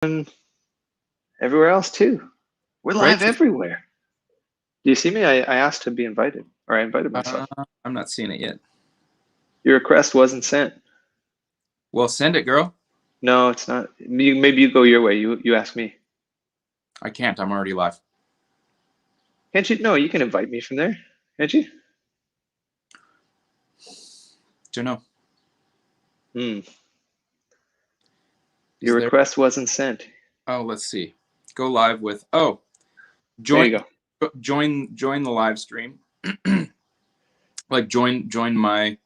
everywhere else too. We're live Great. everywhere. Do you see me? I asked to be invited, or I invited myself. I'm not seeing it yet. Your request wasn't sent. Well, send it, girl. No, it's not. Maybe you go your way. You ask me. I can't. I'm already live. Can't you? No, you can invite me from there. Can't you? Don't know. Hmm. Is Your there? request wasn't sent. Oh, let's see. Go live with. There you Join. go. Join the live stream. Like join my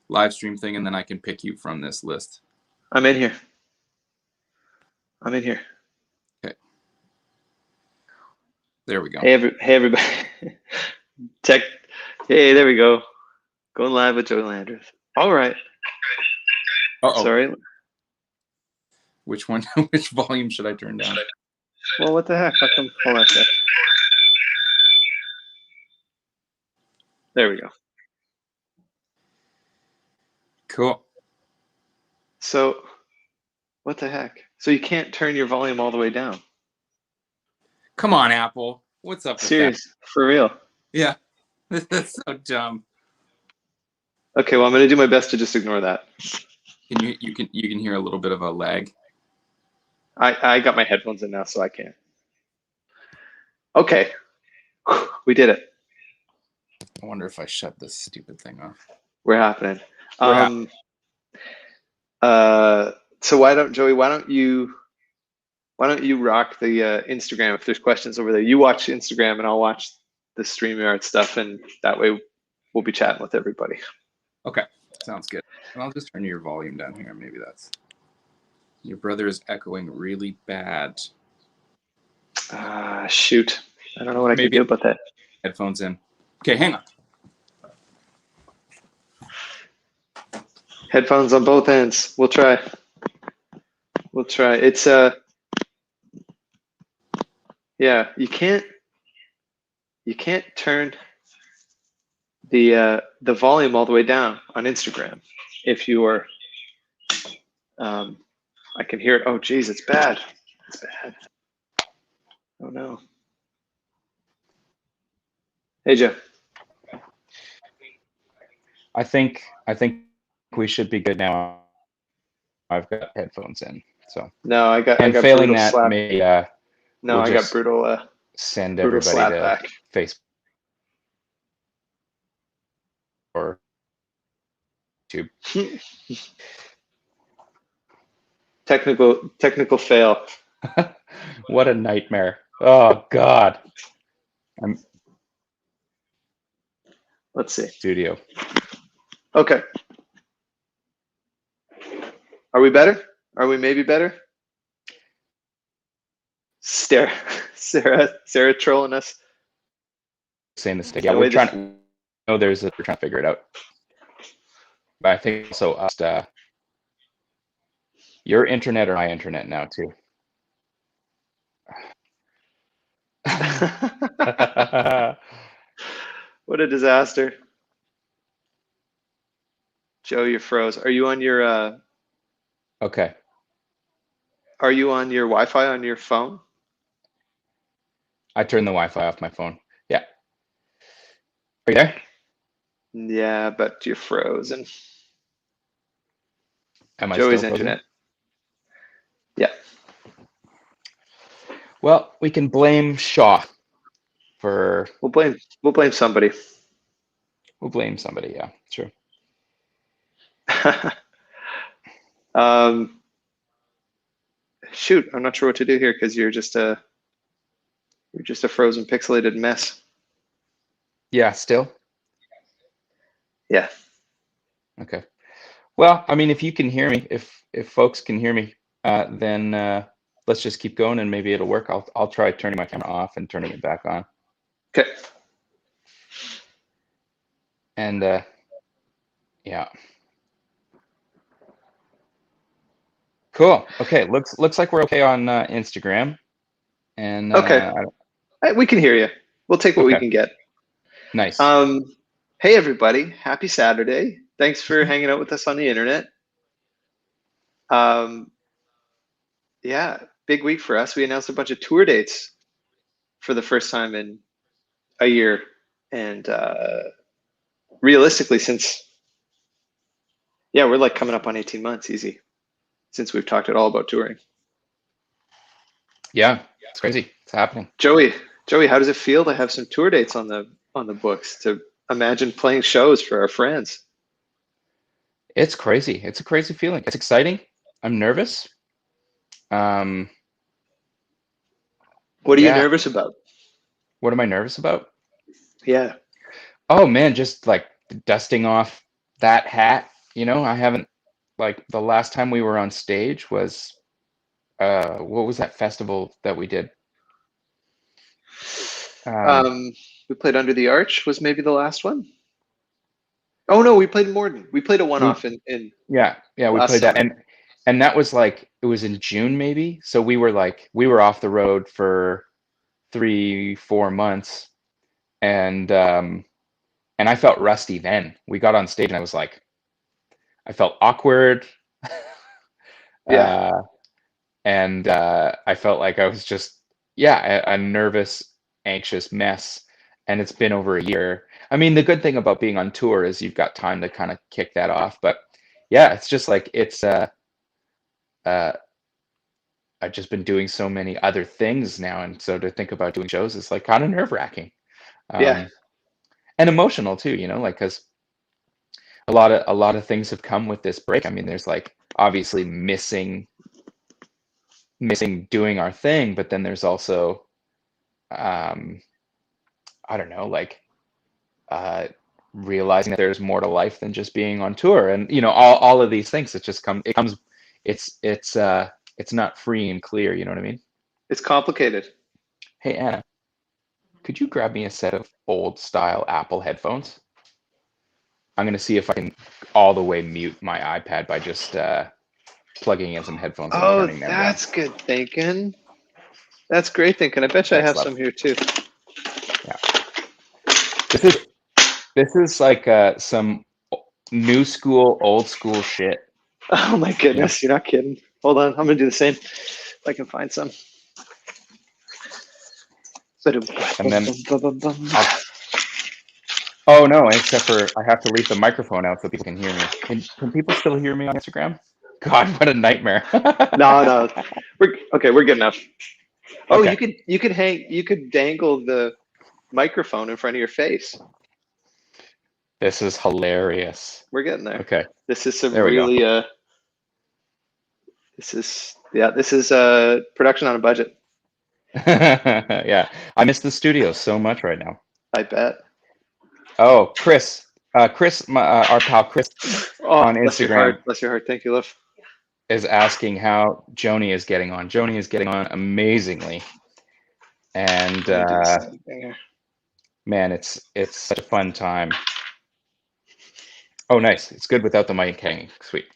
live stream thing, and then I can pick you from this list. I'm in here. I'm in here. Okay. There we go. Hey, everybody. Tech. Hey, there we go. Going live with Joe Landreth. All right. Uh-oh. Sorry. Which one? Which volume should I turn down? Well, what the heck? How come? Hold on a sec. There we go. Cool. So, what the heck? So you can't turn your volume all the way down? Come on, Apple. What's up with Serious? that? For real? Yeah. That's so dumb. Okay, well, I'm going to do my best to just ignore that. You can hear a little bit of a lag. I got my headphones in now, so I can't. Okay. We did it. I wonder if I shut this stupid thing off. We're happening. We're So why don't you rock the Instagram if there's questions over there? You watch Instagram and I'll watch the StreamYard stuff, and that way we'll be chatting with everybody. Okay, sounds good. And I'll just turn your volume down here. Maybe that's... Your brother is echoing really bad. Shoot. I don't know what I can do about that. Headphones in. Okay, hang on. Headphones on both ends. We'll try. It's yeah, you can't turn the volume all the way down on Instagram if you are I can hear it. Oh geez, it's bad. It's bad. Oh no. Hey Joe. I think we should be good now. I've got headphones in. So No, I got failing brutal that, slap. maybe No, we'll I got brutal send brutal everybody slap to back. Facebook or YouTube. Technical fail. What a nightmare. Oh God. Let's see. Studio. Okay. Are we better? Are we maybe better? Sarah trolling us. Same mistake. Yeah, we're trying. No, we're trying to figure it out. But I think so. Your internet or my internet now too. What a disaster. Joe, you're froze. Are you on your Okay. Are you on your Wi-Fi on your phone? I turned the Wi-Fi off my phone. Yeah. Are you there? Yeah, but you're frozen. Am I Joey's still frozen? internet. Yeah. Well, we can blame Shaw for. We'll blame somebody. We'll blame somebody. Yeah, sure. Shoot, I'm not sure what to do here because you're just a frozen pixelated mess. Yeah, still. Yeah. Okay. Well, I mean, if you can hear me, if folks can hear me, then let's just keep going and maybe it'll work. I'll try turning my camera off and turning it back on. Okay. And yeah. Cool. Okay. Looks like we're okay on Instagram. And okay. We can hear you. We'll take what we can get. Nice. Hey everybody, happy Saturday. Thanks for hanging out with us on the internet. Yeah, big week for us. We announced a bunch of tour dates for the first time in a year. And realistically, we're like coming up on 18 months easy since we've talked at all about touring. Yeah, it's crazy. It's happening. Joey, how does it feel to have some tour dates on the books, to imagine playing shows for our friends? It's crazy. It's a crazy feeling. It's exciting. I'm nervous. What are you nervous about? What am I nervous about? Yeah. Oh man, just like dusting off that hat. I haven't, like, the last time we were on stage was what was that festival that we did? We played Under the Arch was maybe the last one. Oh no, we played Morden. We played a one-off in yeah, we played that, and that was like, it was in June maybe. So we were off the road for 3-4 months, and I felt rusty then. We got on stage and I was like, I felt awkward. Yeah. And I felt like I was just, a nervous, anxious mess. And it's been over a year. I mean, the good thing about being on tour is you've got time to kind of kick that off. But yeah, it's just like, I've just been doing so many other things now. And so to think about doing shows is like kind of nerve-wracking. Yeah. And emotional too, like, because a lot of things have come with this break. I mean, there's like obviously missing doing our thing, but then there's also I don't know, like realizing that there's more to life than just being on tour, and all of these things. It's not free and clear. You know what I mean? It's complicated. Hey Anna, could you grab me a set of old style Apple headphones? I'm gonna see if I can all the way mute my iPad by just plugging in some headphones and turning them down. That's good thinking. That's great thinking. I bet you I have some here too. Yeah. This is like some new school, old school shit. Oh my goodness, You're not kidding. Hold on, I'm gonna do the same if I can find some. And then oh no, except for I have to leave the microphone out so people can hear me. Can people still hear me on Instagram? God, what a nightmare. No. We're good enough. Oh, okay. you could dangle the microphone in front of your face. This is hilarious. We're getting there. Okay. This is some really this is production on a budget. Yeah. I miss the studio so much right now. I bet. Oh, Chris, our pal Chris on Instagram. Bless your heart. Thank you, love. Is asking how Joni is getting on. Joni is getting on amazingly, and man, it's such a fun time. Oh, nice. It's good without the mic hanging. Sweet.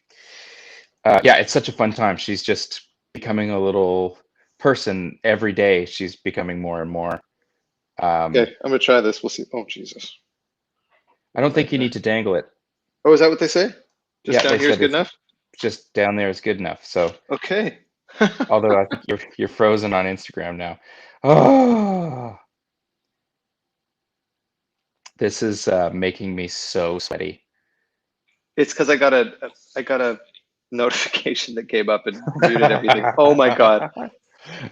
Yeah, it's such a fun time. She's just becoming a little person every day. She's becoming more and more. Okay, I'm gonna try this. We'll see. Oh, Jesus. I don't think you need to dangle it. Oh, is that what they say? Just down here is good enough? Just down there is good enough. So okay. Although I think you're frozen on Instagram now. Oh, this is making me so sweaty. It's because I got a notification that came up and muted everything. Oh my god.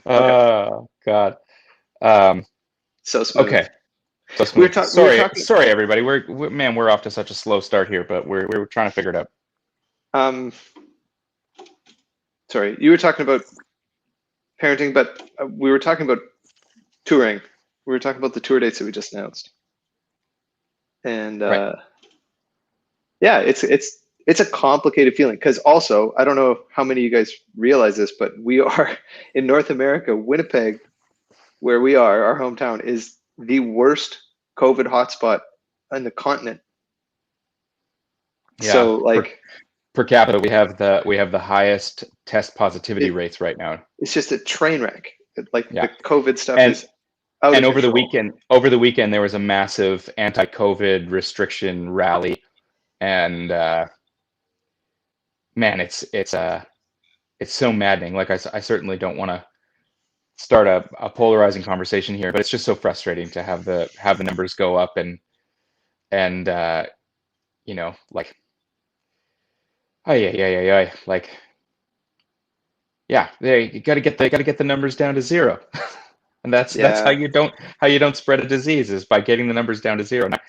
Oh god. So smooth. Okay. So smooth. Sorry, everybody. We're off to such a slow start here, but we're trying to figure it out. Sorry, you were talking about parenting, but we were talking about touring. We were talking about the tour dates that we just announced, and right. Yeah, it's a complicated feeling because also I don't know how many of you guys realize this, but we are in North America. Winnipeg, where we are, our hometown, is the worst COVID hotspot on the continent. Yeah, so like per capita, we have the highest test positivity rates right now. It's just a train wreck. Like the COVID stuff is out and of over control. the weekend there was a massive anti-COVID restriction rally, and man, it's so maddening. Like I certainly don't want to start a polarizing conversation here, but it's just so frustrating to have the numbers go up and like, like, yeah, you got to get the numbers down to zero. And that's Yeah, how you don't spread a disease, is by getting the numbers down to zero. Not,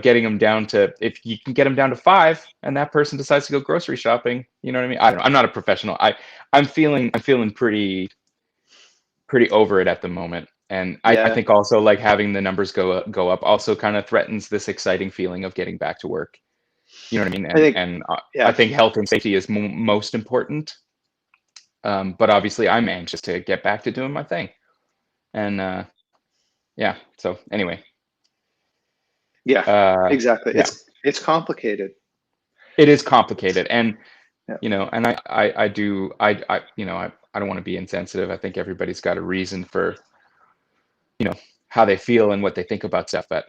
getting them down to, if you can get them down to 5 and that person decides to go grocery shopping, you know what I mean? I don't know. I'm not a professional. I'm feeling pretty over it at the moment. And I yeah. think also, like, having the numbers go up also kind of threatens this exciting feeling of getting back to work. You know what I mean? I think, And I yeah, think health and safety is most important. But obviously, I'm anxious to get back to doing my thing. And yeah. So anyway, yeah, uh, exactly. yeah, It's complicated. it is complicated. And Yeah, and I do I don't want to be insensitive. I think everybody's got a reason for how they feel and what they think about stuff. But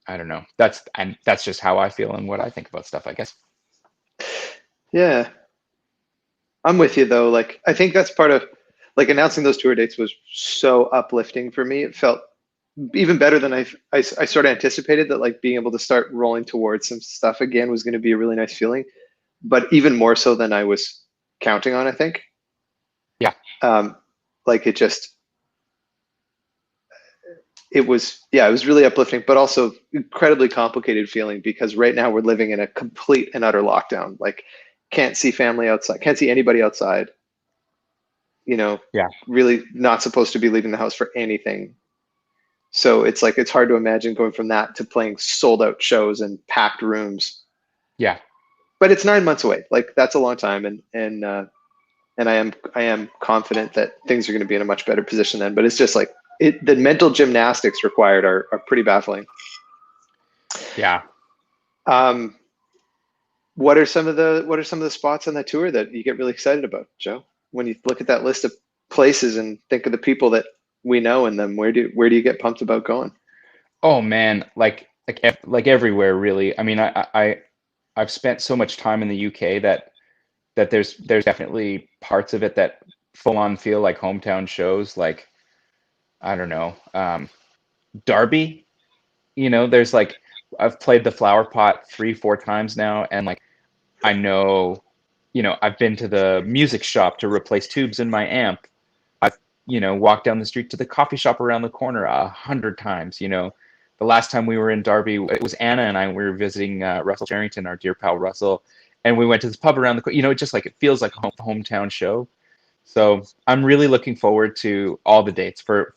I don't know. That's just how I feel and what I think about stuff, I guess. yeah. I'm with you though. Like, I think that's part of, like, announcing those tour dates was so uplifting for me. It felt even better than I sort of anticipated, that like being able to start rolling towards some stuff again was going to be a really nice feeling, but even more so than I was counting on, I think. Yeah, Um, like, it was really uplifting, but also incredibly complicated feeling, because right now we're living in a complete and utter lockdown. Like, can't see family outside, can't see anybody outside, you know, yeah, really not supposed to be leaving the house for anything. So it's like, it's hard to imagine going from that to playing sold out shows and packed rooms. yeah, But it's 9 months away. Like, that's a long time, and I am confident that things are going to be in a much better position then. But it's just like, the mental gymnastics required are pretty baffling. yeah. Um, what are some of the spots on that tour that you get really excited about, Joe? When you look at that list of places and think of the people that we know in them, where do you get pumped about going? Oh man, like everywhere, really. I mean, I've spent so much time in the UK that there's definitely parts of it that full on feel like hometown shows. Like, I don't know, Derby. There's like, I've played the Flower Pot 3-4 times now, and like, I know, I've been to the music shop to replace tubes in my amp. I've, walked down the street to the coffee shop around the corner 100 times. The last time we were in Derby, it was Anna and I. We were visiting Russell Sherrington, our dear pal Russell, and we went to this pub around the corner. It just like, it feels like a hometown show. So I'm really looking forward to all the dates for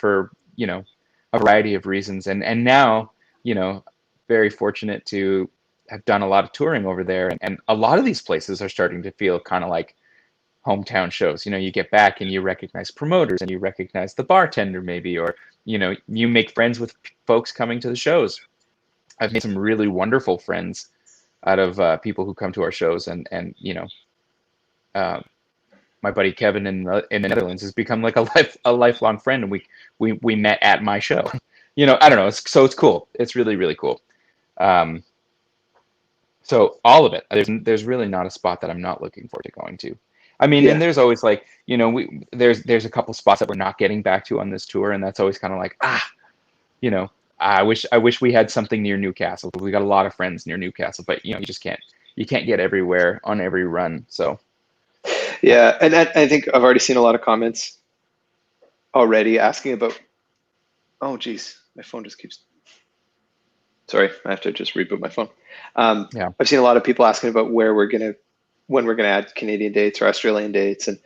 a variety of reasons. And now, you know, very fortunate to have done a lot of touring over there, and a lot of these places are starting to feel kind of like hometown shows. You get back and you recognize promoters and you recognize the bartender maybe, or you make friends with folks coming to the shows. I've made some really wonderful friends out of people who come to our shows, and uh, my buddy Kevin in the Netherlands has become like a lifelong friend, and we met at my show. I don't know. It's cool. It's really really cool. Um, so all of it. There's really not a spot that I'm not looking forward to going to. I mean, and Yeah, there's always like, there's a couple spots that we're not getting back to on this tour, and that's always kind of like, you know I wish we had something near Newcastle. We got a lot of friends near Newcastle, but you can't get everywhere on every run. So yeah. yeah, and I think I've already seen a lot of comments already asking about. Oh, geez, my phone just keeps. Sorry, I have to just reboot my phone. Yeah. I've seen a lot of people asking about when we're gonna add Canadian dates or Australian dates, and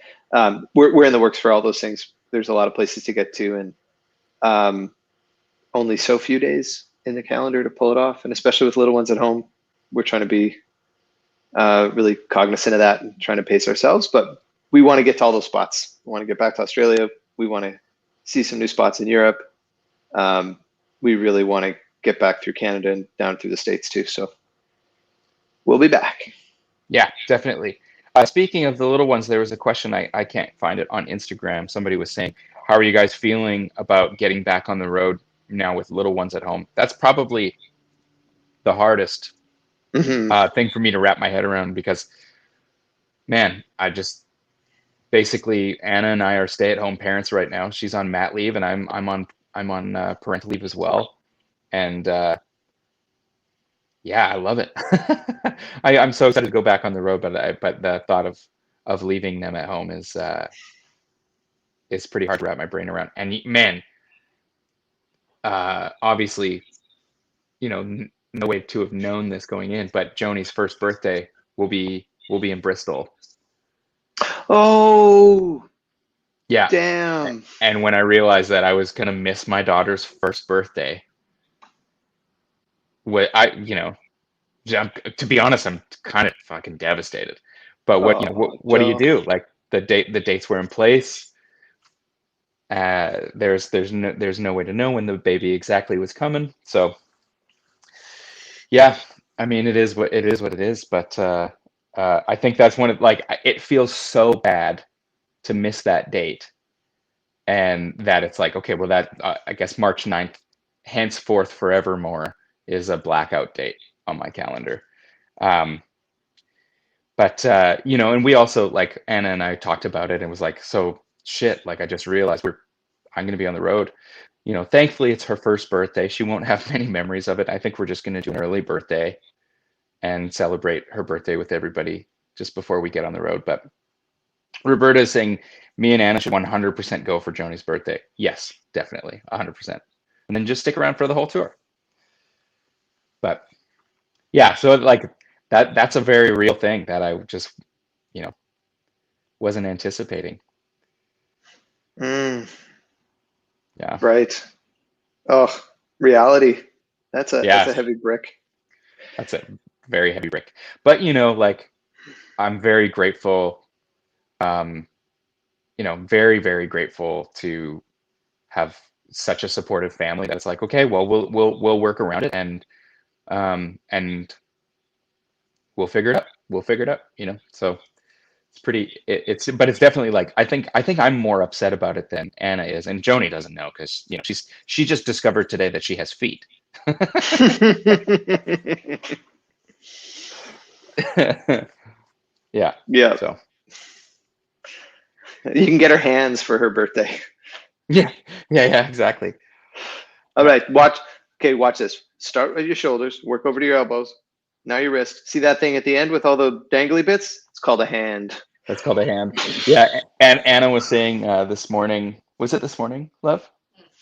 we're in the works for all those things. There's a lot of places to get to, and um, only so few days in the calendar to pull it off, and especially with little ones at home, we're trying to be really cognizant of that and trying to pace ourselves. But we want to get to all those spots. We want to get back to Australia. We want to see some new spots in Europe. Um, we really want to get back through Canada and down through the States too. So we'll be back. Yeah, definitely. Speaking of the little ones, there was a question, I can't find it on Instagram. Somebody was saying, how are you guys feeling about getting back on the road now with little ones at home? That's probably the hardest Hmm. thing for me to wrap my head around, because man, basically Anna and I are stay-at-home parents right now. She's on mat leave, and I'm on parental leave as well. And yeah, I love it. I'm so excited to go back on the road, but the thought of leaving them at home is pretty hard to wrap my brain around. And man, obviously, no way to have known this going in, but Joni's first birthday will be in Bristol. Oh, Yeah. damn. And when I realized that I was gonna miss my daughter's first birthday, to be honest, I'm kind of fucking devastated. But what do you Joe. do? Like the dates were in place. There's no way to know when the baby exactly was coming. So yeah, I mean it is what it is. But I think that's one of it feels so bad to miss that date, and that it's like, okay, well that I guess March 9th, henceforth forevermore, is a blackout date on my calendar. But and we also, like, Anna and I talked about it and was like, so shit, like I just realized I'm gonna be on the road. Thankfully it's her first birthday. She won't have many memories of it. I think we're just gonna do an early birthday and celebrate her birthday with everybody just before we get on the road. But Roberta is saying me and Anna should 100% go for Joni's birthday. Yes, definitely, 100%. And then just stick around for the whole tour. But yeah, so like that's a very real thing that I just, wasn't anticipating. Mm, Yeah. right. Oh, reality. That's a Yeah, heavy brick. that's a very heavy brick. But like, I'm very grateful, very, very grateful to have such a supportive family that it's like, okay, well, we'll work around it, and we'll figure it out. We'll figure it out, So but it's definitely like, I think I'm more upset about it than Anna is, and Joni doesn't know because she just discovered today that she has feet. Yeah. Yeah. So You can get her hands for her birthday. yeah, exactly. All Yeah. right, watch. Okay, watch this. Start with your shoulders, work over to your elbows. Now your wrist. See that thing at the end with all the dangly bits? It's called a hand. That's called a hand. Yeah, and Anna was saying this morning. Was it this morning, love?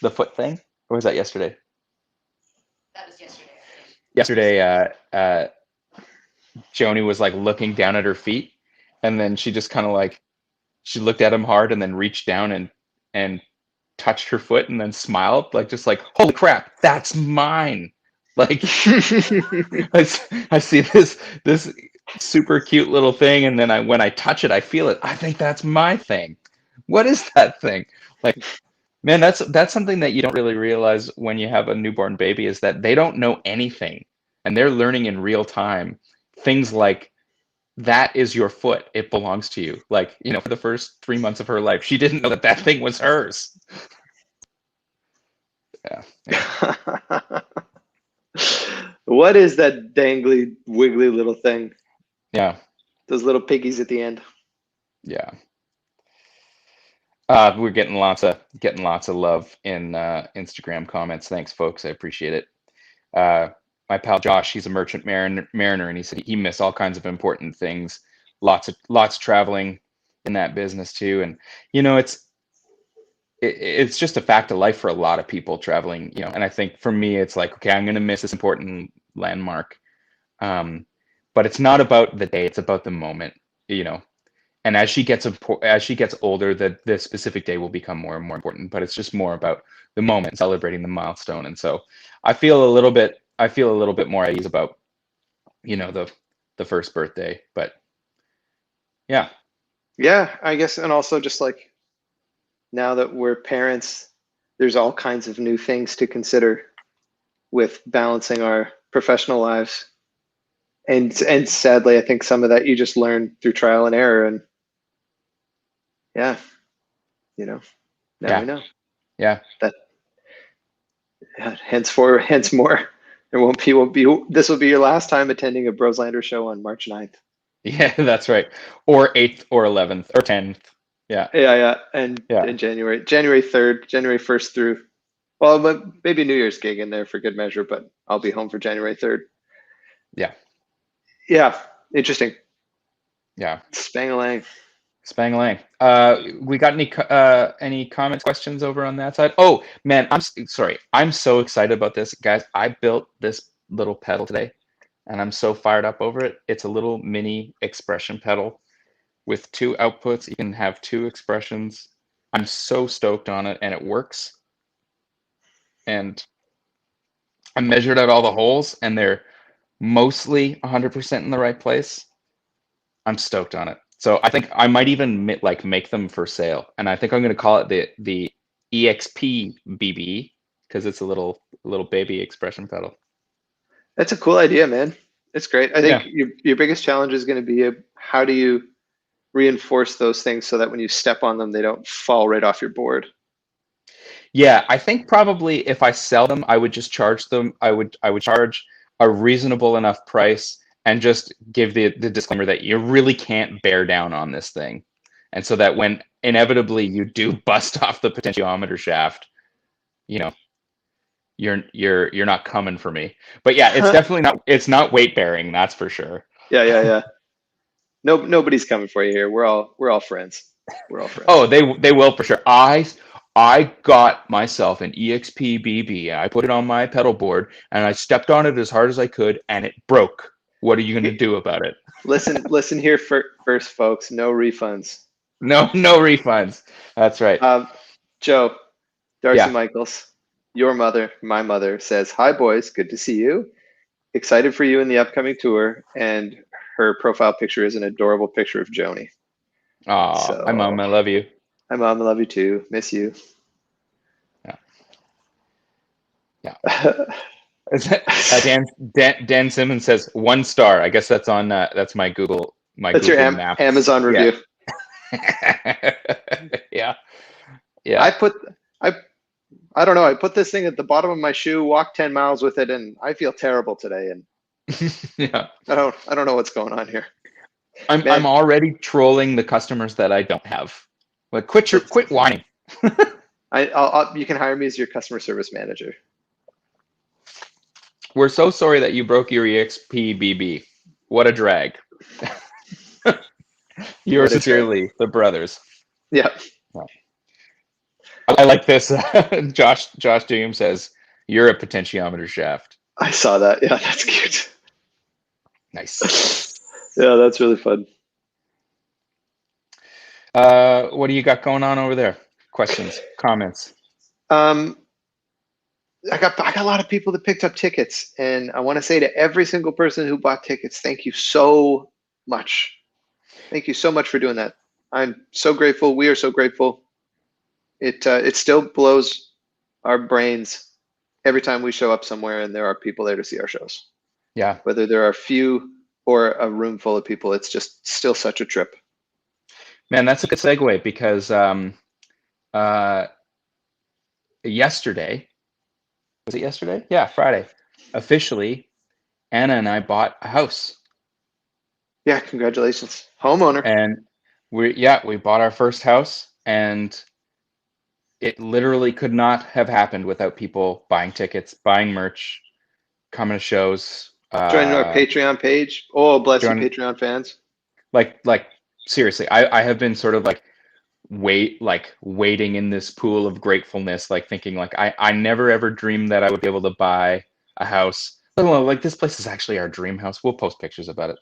The foot thing, or was that yesterday? That was yesterday, I think. Yesterday, Joni was like looking down at her feet, and then she just kind of like, she looked at him hard and then reached down and touched her foot and then smiled, like, just like, holy crap, that's mine. Like, I see this super cute little thing, and then when I touch it, I feel it. I think that's my thing. What is that thing? Like, man, that's something that you don't really realize when you have a newborn baby, is that they don't know anything, and they're learning in real time things like, that is your foot. It belongs to you. Like, for the first 3 months of her life, she didn't know that thing was hers. Yeah. What is that dangly, wiggly little thing? Yeah. Those little piggies at the end. Yeah. We're getting lots of love in Instagram comments. Thanks, folks. I appreciate it. My pal Josh, he's a merchant mariner, and he said he missed all kinds of important things. Lots traveling in that business too, and it's just a fact of life for a lot of people traveling. And I think for me, it's like, okay, I'm going to miss this important landmark, but it's not about the day; it's about the moment. And as she gets older, the specific day will become more and more important. But it's just more about the moment, celebrating the milestone. And so I feel a little bit more at ease about the first birthday. But yeah, I guess, and also just like, now that we're parents, there's all kinds of new things to consider with balancing our professional lives. And sadly, I think some of that you just learn through trial and error. And now we know yeah, that hence more. This will be your last time attending a Broslander show on March 9th. yeah, that's right. Or 8th or 11th or 10th. Yeah. Yeah. And Yeah. in January 3rd, January 1st through, well, maybe New Year's gig in there for good measure, but I'll be home for January 3rd. Yeah. Yeah. Interesting. Yeah. Spang-a-lang. Spang-a-lang. We got any comments, questions over on that side? Oh man, sorry. I'm so excited about this, guys. I built this little pedal today, and I'm so fired up over it. It's a little mini expression pedal with 2 outputs. You can have 2 expressions. I'm so stoked on it, and it works. And I measured out all the holes, and they're mostly 100% in the right place. I'm stoked on it. So I think I might even make them for sale, and I think I'm going to call it the EXP BB because it's a little baby expression pedal. That's a cool idea, man. It's great. I think Yeah. your biggest challenge is going to be how do you reinforce those things so that when you step on them, they don't fall right off your board. Yeah, I think probably if I sell them, I would just charge them. I would charge a reasonable enough price and just give the disclaimer that you really can't bear down on this thing, and so that when inevitably you do bust off the potentiometer shaft, you know, you're not coming for me. But yeah, it's definitely not. It's not weight bearing. That's for sure. Yeah. Nobody's coming for you here. We're all friends. We're all friends. Oh, they will for sure. I got myself an EXP BB. I put it on my pedal board and I stepped on it as hard as I could and it broke. What are you going to do about it? Listen here first, folks. No refunds. No refunds. That's right. Joe, Darcy Yeah. Michaels, your mother, my mother says, "Hi boys, good to see you. Excited for you in the upcoming tour." And her profile picture is an adorable picture of Joni. Oh, hi Mom, I love you. Hi Mom, I love you too. Miss you. Dan Simmons says 1 star. I guess that's on that's my Google That's Google your Maps. Amazon review. Yeah. I don't know. I put this thing at the bottom of my shoe, walked 10 miles with it, and I feel terrible today. And yeah. I don't know what's going on here. I'm already trolling the customers that I don't have. Like, quit whining. You can hire me as your customer service manager. We're so sorry that you broke your EXP BB. What a drag. Yours sincerely, the brothers. Yeah. I like this. Josh James says, "You're a potentiometer shaft." I saw that. Yeah, that's cute. Nice. Yeah, that's really fun. What do you got going on over there? Questions, comments? I got a lot of people that picked up tickets, and I want to say to every single person who bought tickets, thank you so much. Thank you so much for doing that. I'm so grateful. We are so grateful. It still blows our brains every time we show up somewhere and there are people there to see our shows. Yeah. Whether there are few or a room full of people, it's just still such a trip. Man, that's a good segue because yesterday, was it yesterday? Yeah, Friday. Officially, Anna and I bought a house. Yeah, congratulations. Homeowner. And we bought our first house, and it literally could not have happened without people buying tickets, buying merch, coming to shows. Joining our Patreon page. Oh, bless you, Patreon fans. Like seriously, I have been sort of waiting in this pool of gratefulness, like thinking like I never ever dreamed that I would be able to buy a house. Well, like this place is actually our dream house. We'll post pictures about it.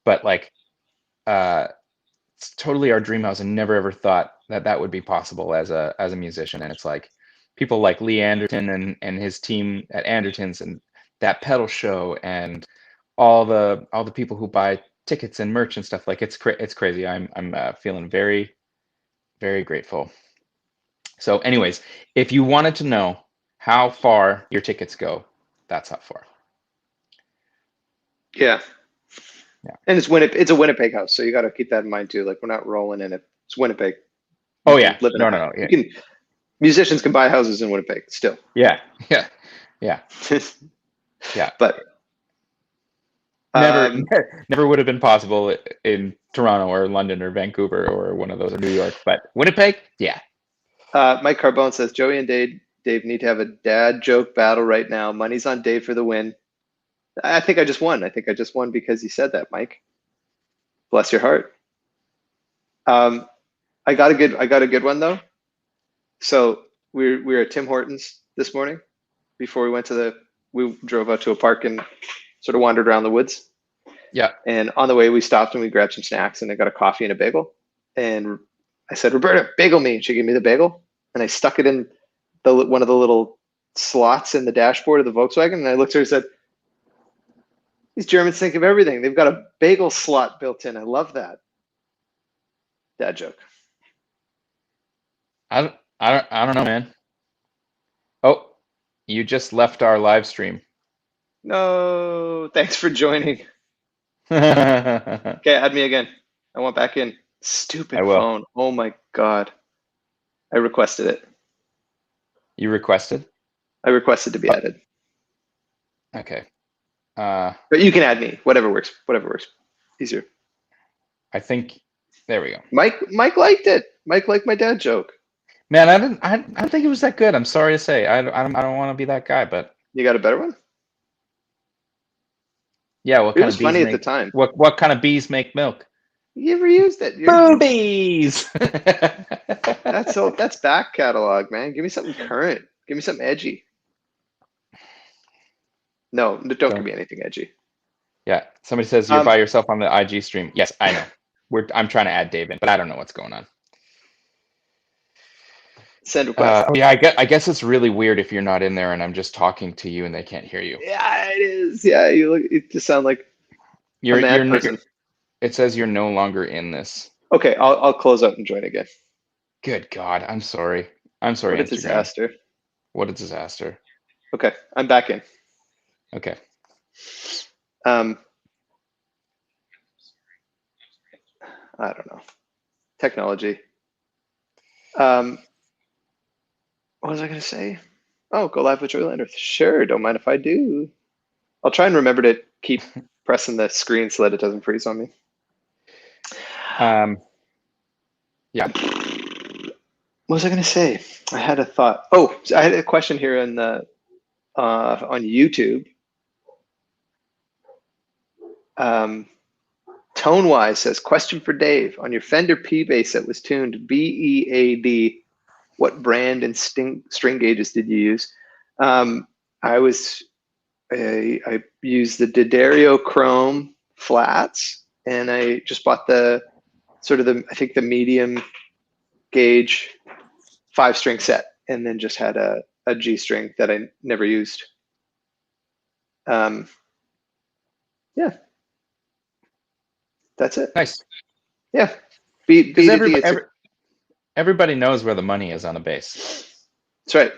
But like it's totally our dream house, and never ever thought that would be possible as a musician. And it's like people like Lee Anderton and his team at Anderton's and that pedal show and all the people who buy tickets and merch and stuff. Like it's crazy. I'm feeling very, very grateful. So anyways, if you wanted to know how far your tickets go, that's how far. Yeah. And it's a Winnipeg house, so you got to keep that in mind too. Like we're not rolling in it. It's Winnipeg. Oh yeah. No. Yeah. Musicians can buy houses in Winnipeg still. Yeah. Yeah. But Never, Um, never would have been possible in Toronto or London or Vancouver or one of those, or New York. But Winnipeg, yeah. Mike Carbone says Joey and Dave need to have a dad joke battle right now. Money's on Dave for the win. I think I just won. I think I just won because you said that, Mike. Bless your heart. I got a good one though. So we were at Tim Hortons this morning before we drove out to a park and sort of wandered around the woods. Yeah. And on the way, we stopped and we grabbed some snacks and I got a coffee and a bagel. And I said, Roberta, bagel me. And she gave me the bagel. And I stuck it in one of the little slots in the dashboard of the Volkswagen. And I looked at her and said, these Germans think of everything. They've got a bagel slot built in. I love that. Dad joke. I don't know, man. Oh, you just left our live stream. No, thanks for joining. I Okay, add me again. I want back in. Stupid will. phone. Oh my God. I requested it. You requested? I requested to be added. Okay. But you can add me. Whatever works. Whatever works. Easier. I think there we go. Mike liked it. Mike liked my dad joke. Man, I don't think it was that good. I'm sorry to say. I don't want to be that guy, but You got a better one? yeah, what It kind was of bees funny at make the time. what kind of bees make milk? You ever used it? Boobies. That's back catalog, man. Give me something current. Give me something edgy. No, don't give me anything edgy. Yeah. Somebody says you're by yourself on the IG stream. Yes, I know. I'm trying to add Dave in, but I don't know what's going on. Send request. Yeah, I guess it's really weird if you're not in there and I'm just talking to you and they can't hear you. Yeah, it is. Yeah, you just sound like a mad person. It says you're no longer in this. Okay, I'll close out and join again. Good God, I'm sorry. I'm sorry. What a disaster. What a disaster. Okay, I'm back in. Okay. I don't know. Technology. What was I going to say? Oh, go live with Joylander. Sure, don't mind if I do. I'll try and remember to keep pressing the screen so that it doesn't freeze on me. Yeah. What was I going to say? I had a thought. Oh, I had a question here on YouTube. Tone-wise says, question for Dave. On your Fender P-Bass that was tuned BEAD, what brand and string gauges did you use? I used the D'Addario Chrome flats, and I just bought I think the medium gauge 5-string set, and then just had a G string that I never used. Yeah. That's it. Nice. Yeah. Everybody knows where the money is on a bass. That's right.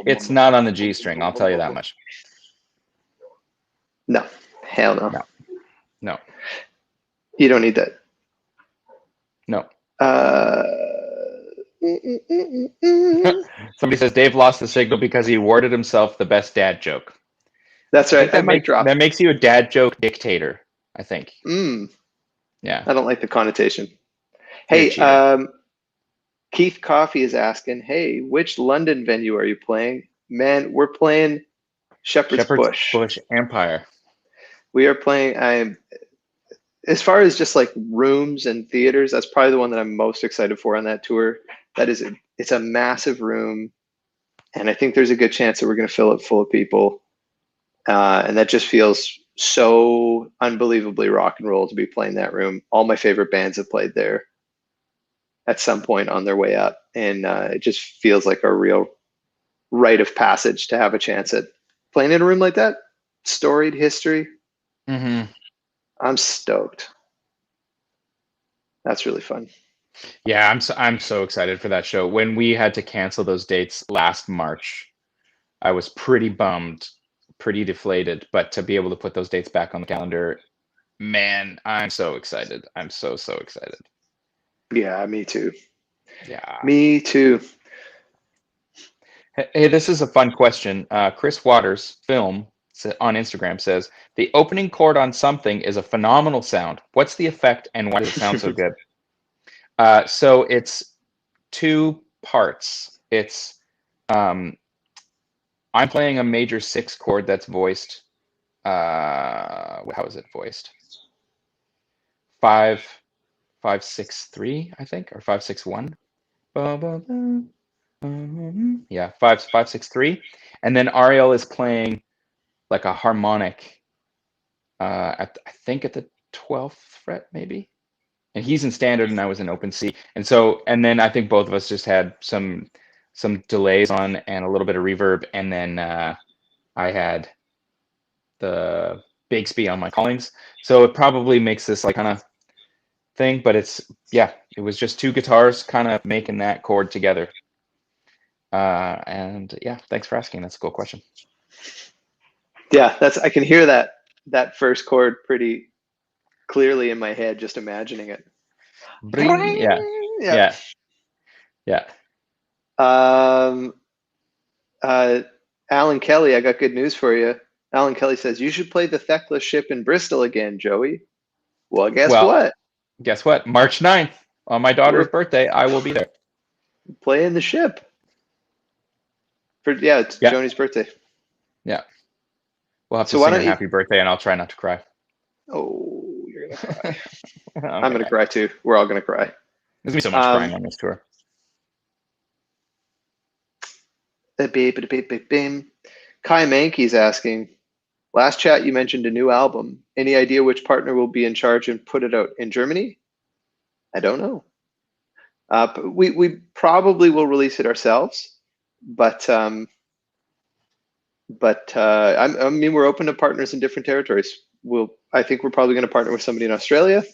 It's not on the G string, I'll tell you that much. No. Hell no. No. You don't need that. No. Somebody says Dave lost the signal because he awarded himself the best dad joke. That's right. That makes you a dad joke dictator, I think. Yeah. I don't like the connotation. Hey, Keith Coffey is asking, hey, which London venue are you playing? Man, we're playing Shepherd's Bush Empire. We are playing, as far as just like rooms and theaters, that's probably the one that I'm most excited for on that tour. It's a massive room, and I think there's a good chance that we're going to fill it full of people. And that just feels so unbelievably rock and roll to be playing that room. All my favorite bands have played there at some point on their way up. And it just feels like a real rite of passage to have a chance at playing in a room like that. Storied history. Mm-hmm. I'm stoked. That's really fun. Yeah, I'm so excited for that show. When we had to cancel those dates last March, I was pretty bummed, pretty deflated, but to be able to put those dates back on the calendar, man, I'm so excited. I'm so excited. Yeah, me too. Yeah. Me too. Hey, this is a fun question. Chris Waters, film, on Instagram says, the opening chord on something is a phenomenal sound. What's the effect and why does it sound so good? So it's two parts. It's I'm playing a major 6 chord that's voiced. How is it voiced? 5, 5, 6, 3, I think, or 5, 6, 1. Yeah, 5, 5, 6, 3, and then Ariel is playing like a harmonic. I think at the 12th fret maybe, and he's in standard and I was in open C, and then I think both of us just had some delays on and a little bit of reverb, and then I had the Bixby on my callings, so it probably makes this like kind of thing, but it was just 2 guitars kind of making that chord together. And yeah, thanks for asking. That's a cool question. Yeah, I can hear that first chord pretty clearly in my head, just imagining it. Bring, yeah. Alan Kelly, I got good news for you. Alan Kelly says you should play the Thekla ship in Bristol again, Joey. Well, guess what? March 9th, on my daughter's birthday, I will be there. Playing the ship. It's Joni's birthday. Yeah. We'll have to sing her happy birthday, and I'll try not to cry. Oh, you're going to cry. I'm going to cry, too. We're all going to cry. There's going to be so much crying on this tour. Kai Mankey's asking, last chat you mentioned a new album. Any idea which partner will be in charge and put it out in Germany? I don't know. We probably will release it ourselves, but I mean, we're open to partners in different territories. I think we're probably going to partner with somebody in Australia,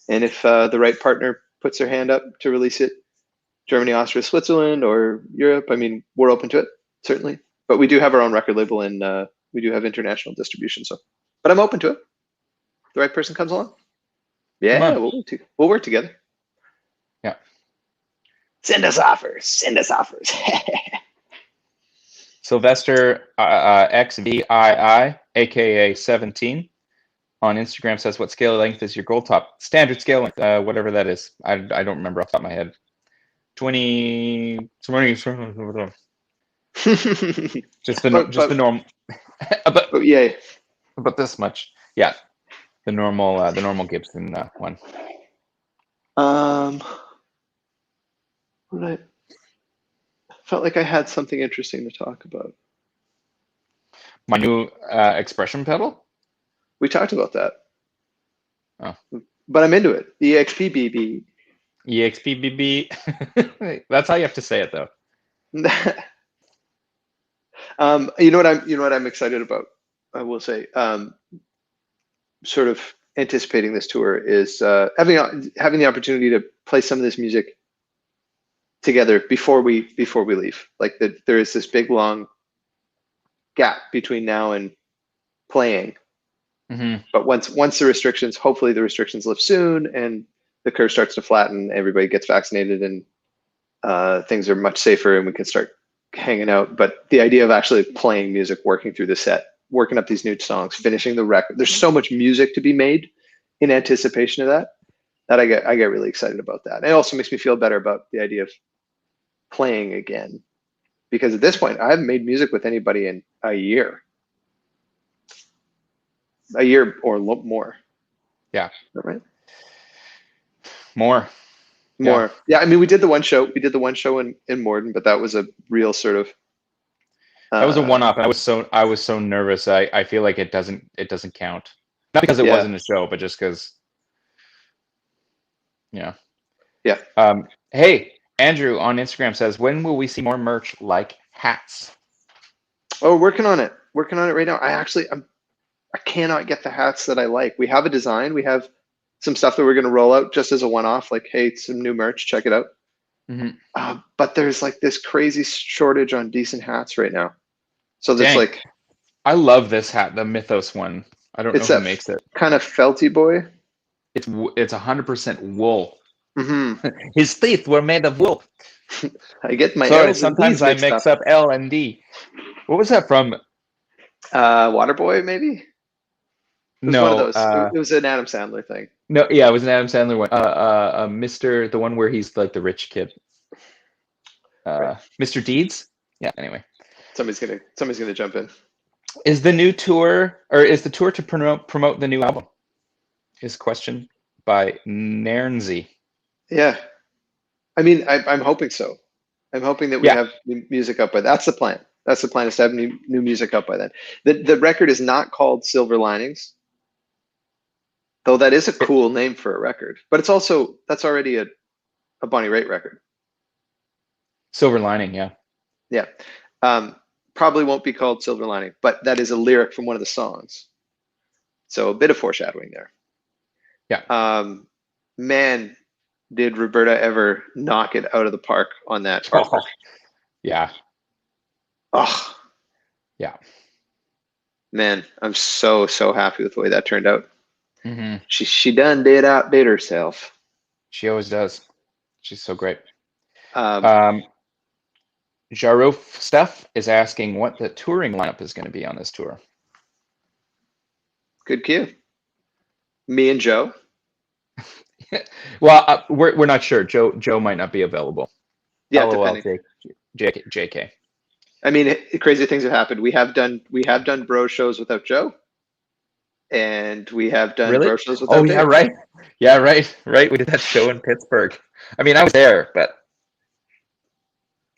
and if the right partner puts their hand up to release it, Germany, Austria, Switzerland, or Europe, I mean, we're open to it, certainly. But we do have our own record label, and we do have international distribution. But I'm open to it. The right person comes along. Yeah, we'll work together. Yeah. Send us offers. Send us offers. Sylvester XVII, aka 17, on Instagram says, "What scale length is your gold top?" Standard scale length, whatever that is. I don't remember off the top of my head. 20. just the normal. About this much. Yeah, the normal Gibson one. I felt like I had something interesting to talk about. My new expression pedal? We talked about that. Oh. But I'm into it. EXPBB. EXPBB. That's how you have to say it, though. You know what I'm excited about? I will say, sort of anticipating this tour is having the opportunity to play some of this music together before we leave. Like there is this big long gap between now and playing. Mm-hmm. But once the restrictions, hopefully the restrictions lift soon and the curve starts to flatten, everybody gets vaccinated and things are much safer and we can start hanging out. But the idea of actually playing music, working through the set, working up these new songs, finishing the record, there's so much music to be made in anticipation of that I get really excited about that. And it also makes me feel better about the idea of playing again, because at this point I haven't made music with anybody in a year or more. Yeah. Is that right? More. Yeah. I mean, we did the one show in Morden, but that was a real sort of that was a one-off. I was so nervous. I feel like it doesn't count. Not because it wasn't a show, but just because. Yeah. Hey, Andrew on Instagram says, when will we see more merch like hats? Oh, working on it right now. I cannot get the hats that I like. We have a design. We have some stuff that we're going to roll out just as a one-off, like, hey, some new merch, check it out. Mm-hmm. But there's like this crazy shortage on decent hats right now. So there's like, I love this hat, the Mythos one. I don't know who makes it. Kind of felty boy. It's 100% wool. Mm-hmm. His teeth were made of wool. I get my Sorry, sometimes I mix up L and D. What was that from? Waterboy, maybe? It was one of No, those. It was an Adam Sandler thing. no, yeah, it was an Adam Sandler one. Mr. the one where he's like the rich kid. Right. Mr. Deeds. Yeah. Anyway, Somebody's gonna jump in. is the new tour, or is the tour to promote the new album? Is question by Nairnsy. Yeah. I mean, I'm hoping so. I'm hoping that we Yeah. have new music up by. That's the plan. That's the plan, is to have new music up by then. The record is not called Silver Linings, though that is a cool name for a record. But that's already a Bonnie Raitt record. Silver Lining, yeah. Yeah. Probably won't be called Silver Lining, but that is a lyric from one of the songs. So a bit of foreshadowing there. Yeah. Man, did Roberta ever knock it out of the park on that artwork. Yeah. Oh. Yeah. Man, I'm so happy with the way that turned out. Mm-hmm. She done outdid herself. She always does. She's so great. Jaroof Steph is asking what the touring lineup is going to be on this tour. Good cue. Me and Joe. Well, we're not sure. Joe might not be available. Yeah, LOL, depending. JK. I mean, crazy things have happened. We have done bro shows without Joe, and we have done bro shows without Dave. Yeah, right. Yeah, right. We did that show in Pittsburgh. I mean, I was there, but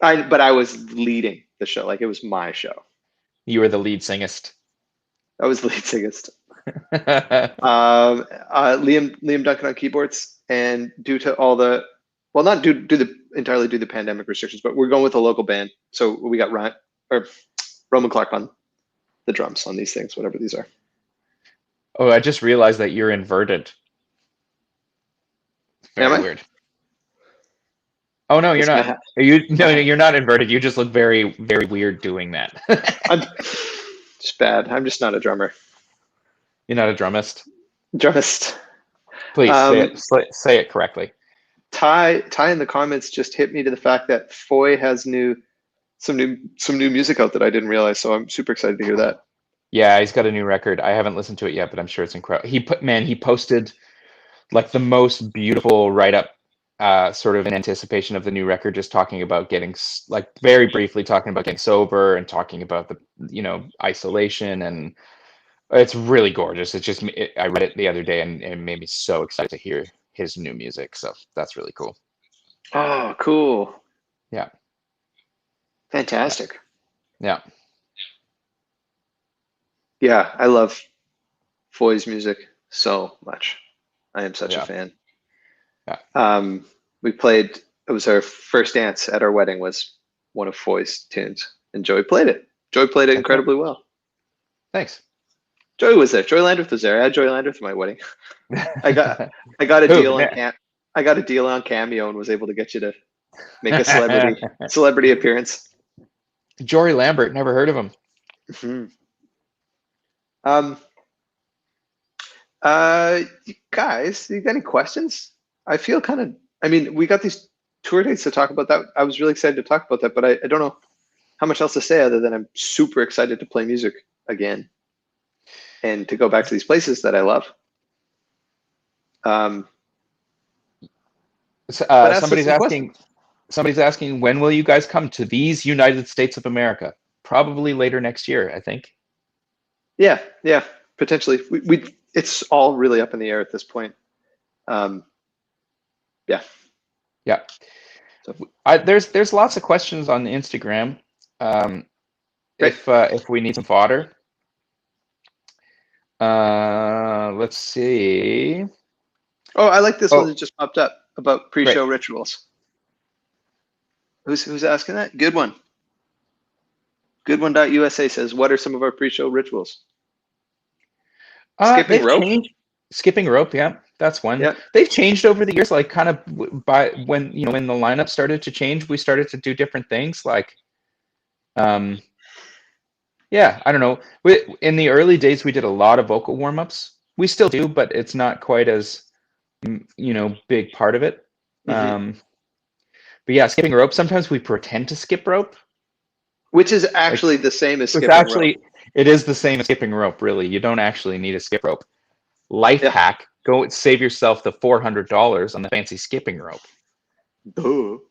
I was leading the show. Like, it was my show. You were the lead singist. I was the lead singist. Liam Duncan on keyboards, and due to all the, well, not entirely due to the pandemic restrictions, but we're going with a local band. So we got Roman Clark on the drums on these things, whatever these are. Oh, I just realized that you're inverted. Very weird. Oh no, you're not. You're not inverted. You just look very, very weird doing that. I'm just bad. I'm just not a drummer. You're not a drummist. Drummist. Please say it correctly. Ty in the comments just hit me to the fact that Foy has some new music out that I didn't realize. So I'm super excited to hear that. Yeah, he's got a new record. I haven't listened to it yet, but I'm sure it's incredible. He posted like the most beautiful write-up, sort of in anticipation of the new record, just talking about getting, like, very briefly talking about getting sober and talking about the, isolation, and it's really gorgeous. It's just, I read it the other day and it made me so excited to hear his new music. So that's really cool. Oh, cool. Yeah. Fantastic. Yeah. Yeah, I love Foy's music so much. I am such a fan. Yeah. It was our first dance at our wedding, was one of Foy's tunes, and Joey played it. Joey played it incredibly well. Thanks. Joey was there. Joey Landreth was there. I had Joey Landreth at my wedding. I got a deal on Cameo and was able to get you to make a celebrity appearance. Jory Lambert, never heard of him. Mm-hmm. Guys, you got any questions? I feel we got these tour dates to talk about. That I was really excited to talk about that, but I don't know how much else to say other than I'm super excited to play music again and to go back to these places that I love. Somebody's asking, when will you guys come to these United States of America? Probably later next year, I think. Yeah, potentially. It's all really up in the air at this point. Yeah. So, there's lots of questions on Instagram. If we need some fodder, let's see. Oh, I like this one that just popped up about pre-show rituals. Who's asking that? Good one. Goodone.USA says, what are some of our pre-show rituals? Skipping rope? Skipping rope, yeah, that's one. Yeah. They've changed over the years, like kind of by when the lineup started to change, we started to do different things. Like, I don't know. In the early days, we did a lot of vocal warm-ups. We still do, but it's not quite as big part of it. Mm-hmm. But yeah, skipping rope. Sometimes we pretend to skip rope, which is actually the same as skipping rope. It is the same as skipping rope, really. You don't actually need a skip rope. Life Yeah. hack: go save yourself the $400 on the fancy skipping rope, Ooh.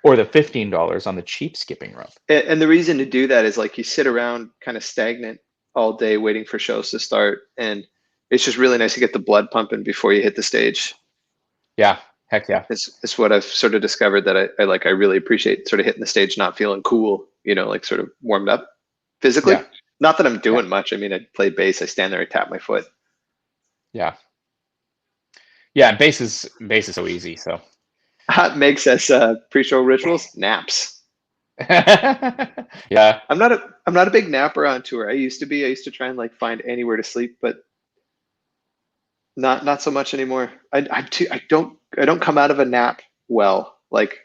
or the $15 on the cheap skipping rope. And the reason to do that is like you sit around kind of stagnant all day waiting for shows to start, and it's just really nice to get the blood pumping before you hit the stage. Yeah, heck yeah. It's what I've sort of discovered that I like. I really appreciate sort of hitting the stage not feeling cool, like sort of warmed up physically. Yeah. Not that I'm doing much. I mean, I play bass. I stand there, I tap my foot. Yeah. Yeah, bass is so easy. So Meg says pre-show rituals, naps. yeah. I'm not a big napper on tour. I used to be. I used to try and like find anywhere to sleep, but not so much anymore. I don't come out of a nap well. Like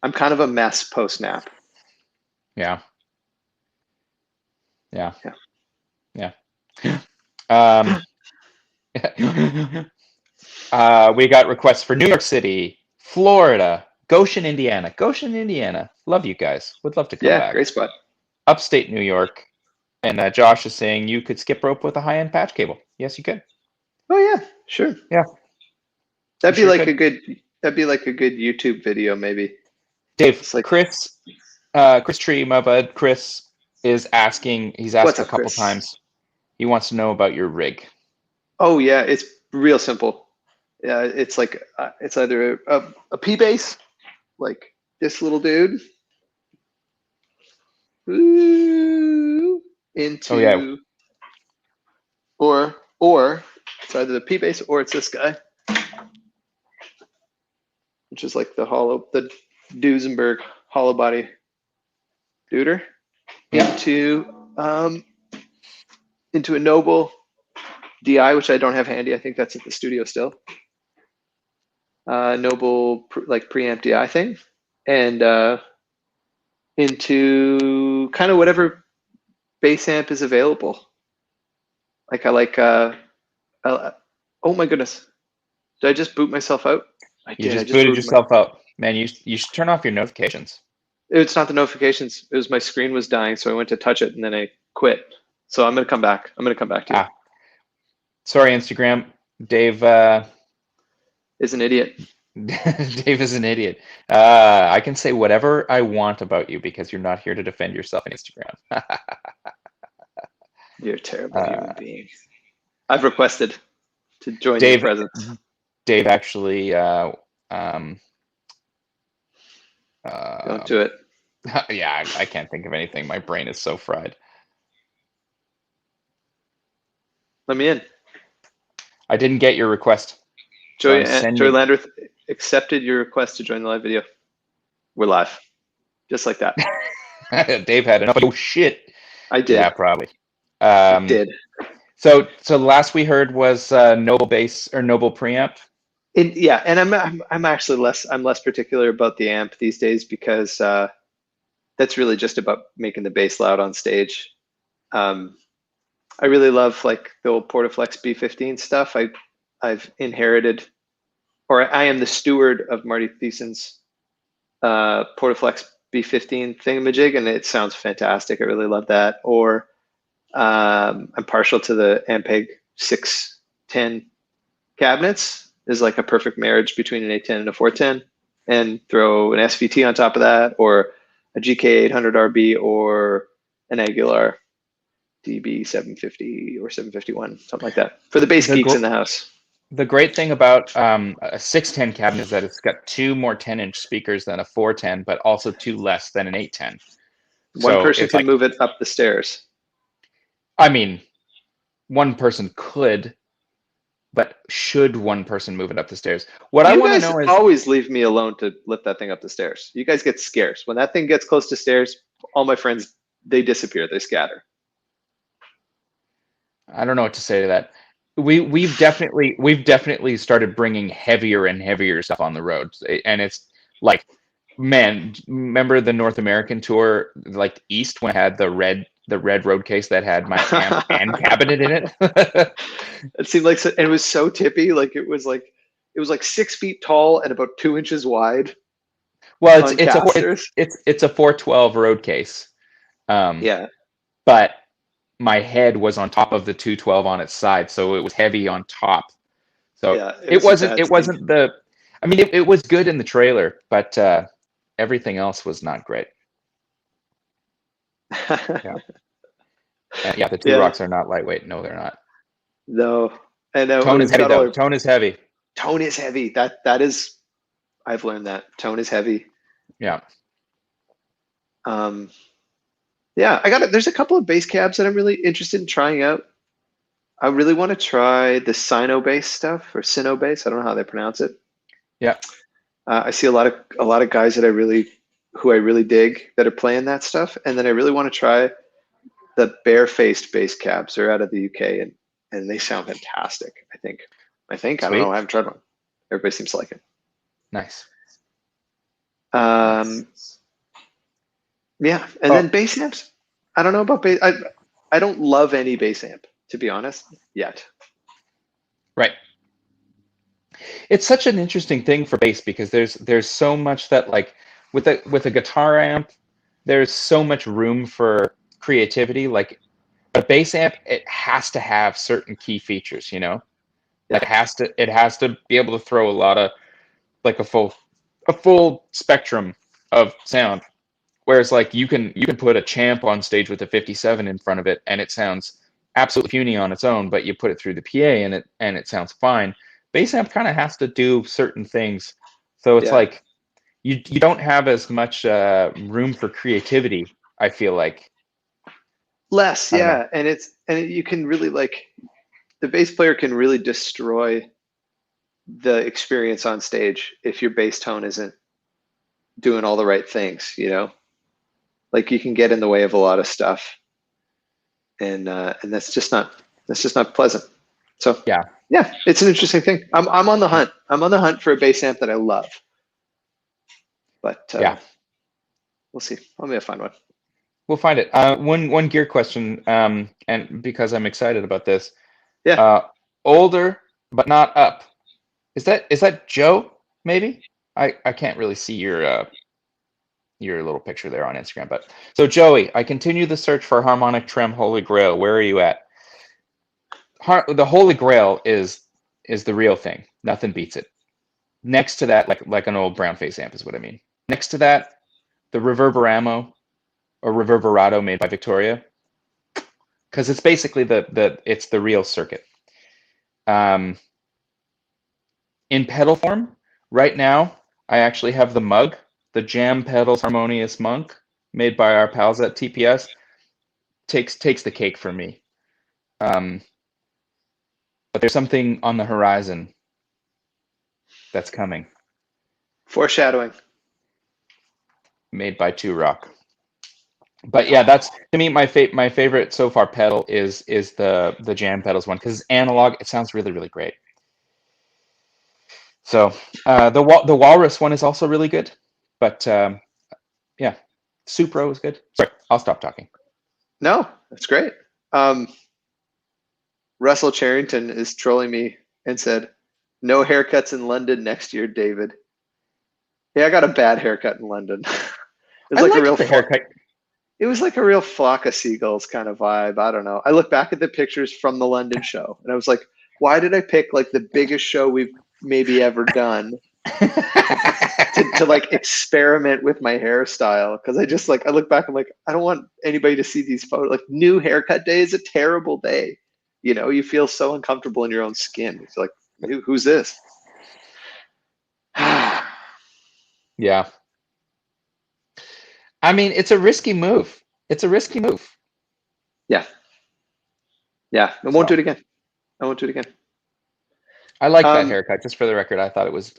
I'm kind of a mess post nap. Yeah. Yeah. Yeah. Yeah. We got requests for New York City, Florida, Goshen, Indiana. Goshen, Indiana. Love you guys. Would love to come Yeah, back. great spot. Upstate New York. And Josh is saying you could skip rope with a high-end patch cable. Yes, you could. Oh yeah, sure. Yeah. That'd be sure like could. a good YouTube video maybe. Dave, It's like, Chris Tree, my bud, Chris is asking, he's asked what's a up, couple Chris? times. He wants to know about your rig. Oh yeah, it's real simple. Yeah, it's like it's either a P bass, like this little dude, ooh, into, Oh yeah. or it's either the P bass or it's this guy, which is like the Duesenberg hollow body duder, Yeah. into a Noble DI, which I don't have handy. I think that's at the studio still. Noble like preamp DI thing, and into kind of whatever bass amp is available. Like I like oh my goodness, did I just boot myself out? I You did. I just just booted booted yourself out. Man, you should turn off your notifications. It's not the notifications. It was my screen was dying, so I went to touch it and then I quit. So I'm gonna come back. I'm gonna come back to you. Sorry, Instagram. Dave Is an idiot. Dave is an idiot. I can say whatever I want about you because you're not here to defend yourself on Instagram. You're a terrible human being. I've requested to join Dave, your presence. Dave actually Don't do it. yeah, I can't think of anything. My brain is so fried. Let me in. I didn't get your request. Joey So Landreth accepted your request to join the live video. We're live. Just like that. Dave had enough. Oh shit. I did. Yeah, probably. I did. So last we heard was Noble bass or Noble preamp. Yeah, and I'm actually less particular about the amp these days because that's really just about making the bass loud on stage. I really love like the old Portaflex B15 stuff. I've inherited, or I am the steward of Marty Thiessen's Portaflex B15 thingamajig, and it sounds fantastic. I really love that. Or I'm partial to the Ampeg 610 cabinets. Is like a perfect marriage between an A10 and a 410, and throw an SVT on top of that, or a GK 800RB, or an Aguilar DB 750 or 751, something like that, for the bass geeks in the house. The great thing about a 610 cabinet is that it's got 2 more 10-inch speakers than a 410, but also 2 less than an 810. One person can move it up the stairs. I mean, one person could, but should one person move it up the stairs? What I want to know is, always leave me alone to lift that thing up the stairs. You guys get scarce. When that thing gets close to stairs, all my friends, they disappear. They scatter. I don't know what to say to that. We've definitely started bringing heavier and heavier stuff on the road, and it's like, man, remember the North American tour, like East, when I had the red road case that had my amp and cabinet in it? It seemed like, and it was so tippy. Like it was like 6 feet tall and about 2 inches wide. Well, it's a 412 road case. Yeah, but my head was on top of the 212 on its side, so it was heavy on top. So Yeah, it was a wasn't bad it sync. wasn't the I mean it was good in the trailer, but everything else was not great. Yeah. And yeah, the two Yeah. rocks are not lightweight. No, they're not. No. And Tone is we've heavy got all though. our Tone is heavy. tone is heavy. That is, I've learned that tone is heavy. Yeah. Yeah, there's a couple of bass cabs that I'm really interested in trying out. I really want to try the Sino bass stuff, or Sino bass. I don't know how they pronounce it. Yeah. I see a lot of guys who I really dig that are playing that stuff, and then I really want to try the barefaced bass cabs. They're out of the UK, and they sound fantastic. I don't know. I haven't tried one. Everybody seems to like it. Nice. Yeah, and then bass amps. I don't know about bass. I don't love any bass amp, to be honest, yet. Right. It's such an interesting thing for bass because there's so much that, like, with a guitar amp, there's so much room for creativity. Like a bass amp, it has to have certain key features, you know? Like it has to be able to throw a lot of, like, a full spectrum of sound. Whereas, like, you can put a Champ on stage with a 57 in front of it and it sounds absolutely puny on its own, but you put it through the PA and it sounds fine. Bass amp kind of has to do certain things, so it's like you don't have as much room for creativity, I feel like. Less, I don't know. yeah, and you can really, like, the bass player can really destroy the experience on stage if your bass tone isn't doing all the right things, you know? Like, you can get in the way of a lot of stuff, and that's just not pleasant. So Yeah, it's an interesting thing. I'm on the hunt. I'm on the hunt for a bass amp that I love, but we'll see. I'm gonna find one. we'll find it. One gear question, and because I'm excited about this. Yeah. Older but not up. Is that Joe? Maybe I can't really see your little picture there on Instagram. But so Joey, I continue the search for harmonic trem Holy Grail. Where are you at? The Holy Grail is the real thing. Nothing beats it. Next to that, like an old brown face amp is what I mean. Next to that, the Reverberamo or Reverberato made by Victoria, because it's basically it's the real circuit. In pedal form, right now, I actually have the mug, the Jam Pedals Harmonious Monk, made by our pals at TPS. Takes the cake for me. But there's something on the horizon that's coming. Foreshadowing. Made by Two Rock. But yeah, that's, to me, my favorite so far pedal is the Jam Pedals one, because it's analog. It sounds really, really great. So the Walrus one is also really good, but yeah, Supro is good. Sorry, I'll stop talking. No, that's great. Russell Charrington is trolling me and said, "No haircuts in London next year, David." Yeah, I got a bad haircut in London. It was I like a like real the haircut. It was like a real flock of seagulls kind of vibe. I don't know. I look back at the pictures from the London show and I was like, why did I pick, like, the biggest show we've maybe ever done to like experiment with my hairstyle? Because I look back, I'm like, I don't want anybody to see these photos. Like, new haircut day is a terrible day. You know, you feel so uncomfortable in your own skin. It's like, who's this? Yeah. I mean, it's a risky move. It's a risky move. Yeah. Yeah. I won't do it again. I won't do it again. I like that haircut. Just for the record, I thought it was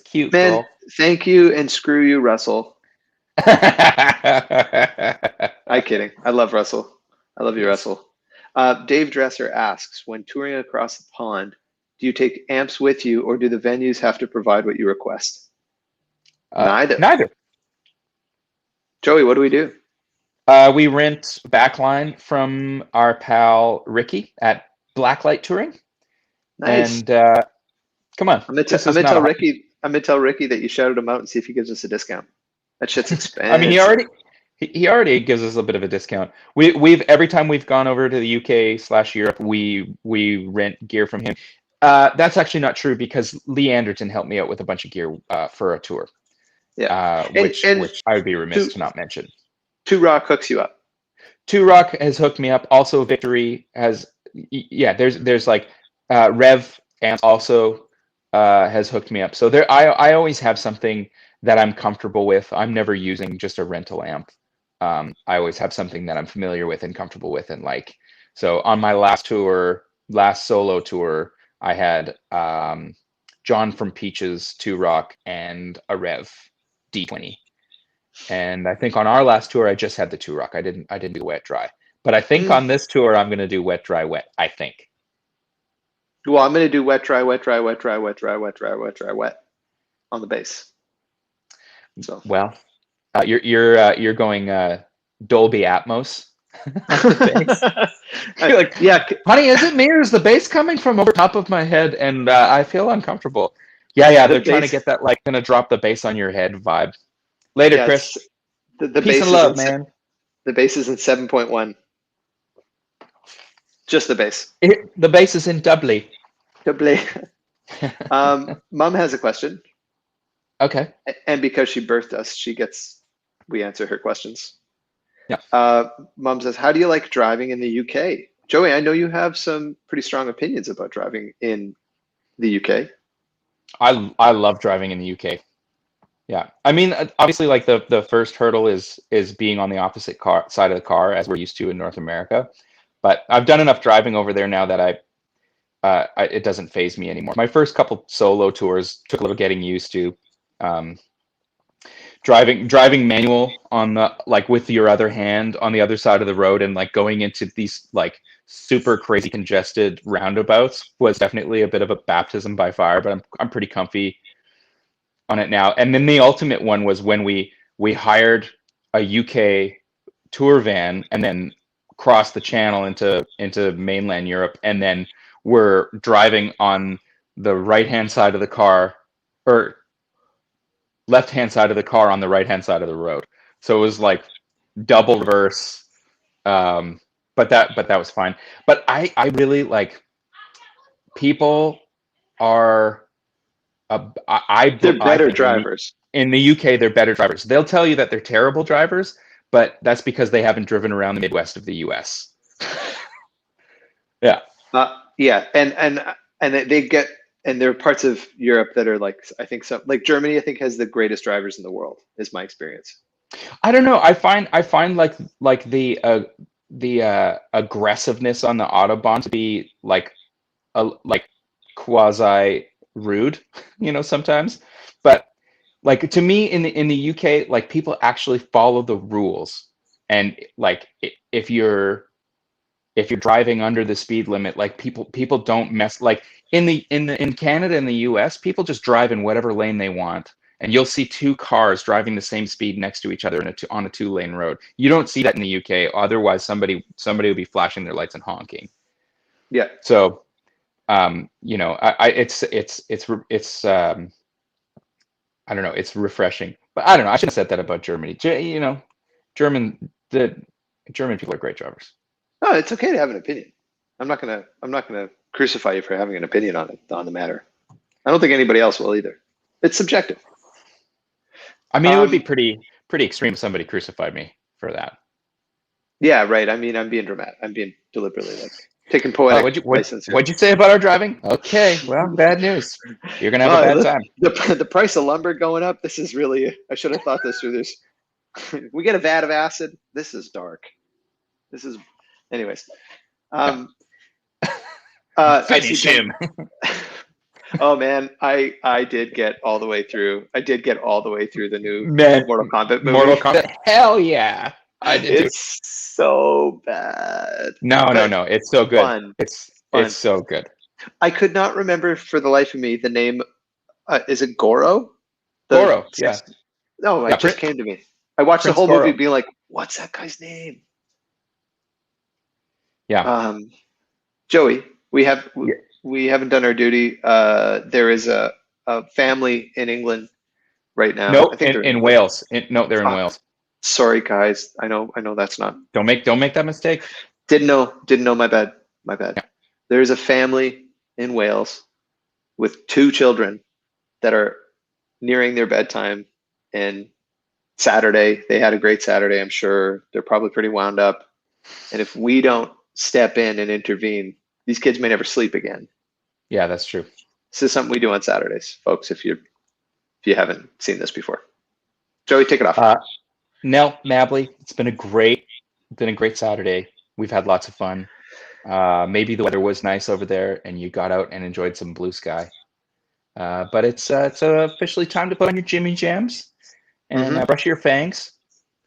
cute, man, girl. Thank you, and screw you, Russell. I'm kidding. I love Russell. I love you, Russell. Dave Dresser asks, when touring across the pond, do you take amps with you, or do the venues have to provide what you request? Neither. Joey, what do we do? We rent backline from our pal Ricky at Blacklight Touring. Nice. And come on. I'm gonna tell Ricky that you shouted him out and see if he gives us a discount. That shit's expensive. I mean, He already gives us a bit of a discount. We've every time we've gone over to the UK/Europe, we rent gear from him. That's actually not true because Lee Anderton helped me out with a bunch of gear for a tour. Yeah. Which And I would be remiss Two to not mention. Two Rock hooks you up. Two Rock has hooked me up. Also, Victory has. Yeah, there's like Rev and also has hooked me up. So there, I always have something that I'm comfortable with. I'm never using just a rental amp. I always have something that I'm familiar with and comfortable with, and like. So on my last solo tour, I had John from Peaches, Two Rock, and a Rev D20. And I think on our last tour, I just had the Two Rock. I didn't do wet dry. But I think on this tour, I'm gonna do wet dry wet. I think. Well, I'm gonna do wet dry, wet dry, wet dry, wet dry, wet dry, wet dry, wet on the bass. So well, you're going Dolby Atmos. You're like, yeah, honey, is it me or is the bass coming from over top of my head? And I feel uncomfortable. Yeah, they're trying to get that like gonna drop the bass on your head vibe. Later, Chris. The Peace and love, man. The bass is in 7.1. Just the bass. The bass is in doubly. Doubly. Mom has a question. Okay. And because she birthed us, we answer her questions. Yeah. Mom says, how do you like driving in the UK? Joey, I know you have some pretty strong opinions about driving in the UK. I love driving in the UK. Yeah, I mean, obviously, like the first hurdle is being on the opposite side of the car, as we're used to in North America. But I've done enough driving over there now that it doesn't faze me anymore. My first couple solo tours took a little getting used to. Driving manual on the like with your other hand on the other side of the road and like going into these like super crazy congested roundabouts was definitely a bit of a baptism by fire. But I'm pretty comfy on it now. And then the ultimate one was when we hired a UK tour van and then crossed the channel into mainland Europe, and then we're driving on the right hand side of the car or left hand side of the car on the right hand side of the road. So it was like double reverse. But that was fine. But I really like people are they're better drivers. In the UK, they're better drivers. They'll tell you that they're terrible drivers, but that's because they haven't driven around the Midwest of the US. Yeah. Yeah, and there are parts of Europe that are like, I think some like Germany, I think has the greatest drivers in the world, is my experience. I don't know. I find like the aggressiveness on the Autobahn to be like quasi rude, sometimes. But like to me in the UK, like people actually follow the rules, and like if you're driving under the speed limit, like people don't mess. Like in Canada and the US, people just drive in whatever lane they want, and you'll see two cars driving the same speed next to each other on a 2-lane road. You don't see that in the UK. Otherwise, somebody would be flashing their lights and honking. Yeah. So, it's I don't know. It's refreshing, but I don't know. I shouldn't have said that about Germany. The German people are great drivers. Oh, it's okay to have an opinion. I'm not gonna crucify you for having an opinion on the matter. I don't think anybody else will either. It's subjective. I mean, it would be pretty extreme if somebody crucified me for that. Yeah, right. I mean, I'm being dramatic. I'm being deliberately like taking poetic license. What'd you say about our driving? Okay, well, bad news. You're gonna have a bad time. The price of lumber going up. This is really. I should have thought this through. We get a vat of acid. This is dark. This is, anyways. Finish him. Oh man, I did get all the way through. I did get all the way through the new Mortal Kombat movie. Mortal Kombat. Hell yeah. I did. It's so bad. No. It's so good. Fun. It's so good. I could not remember for the life of me the name. Is it Goro? Goro. Yeah. No, it just came to me. I watched the whole movie being like, "What's that guy's name?" Yeah. Joey, we haven't done our duty. There is a family in England right now. No, in Wales. They're in Wales. Sorry, guys. I know that's not. Don't make that mistake. Didn't know. My bad. There's a family in Wales with 2 children that are nearing their bedtime, and Saturday, they had a great Saturday, I'm sure. They're probably pretty wound up. And if we don't step in and intervene, these kids may never sleep again. Yeah, that's true. This is something we do on Saturdays, folks, if you haven't seen this before. Joey, take it off. Nell, Mabley, it's been a great Saturday. We've had lots of fun. Maybe the weather was nice over there and you got out and enjoyed some blue sky. But it's officially time to put on your Jimmy Jams and brush your fangs.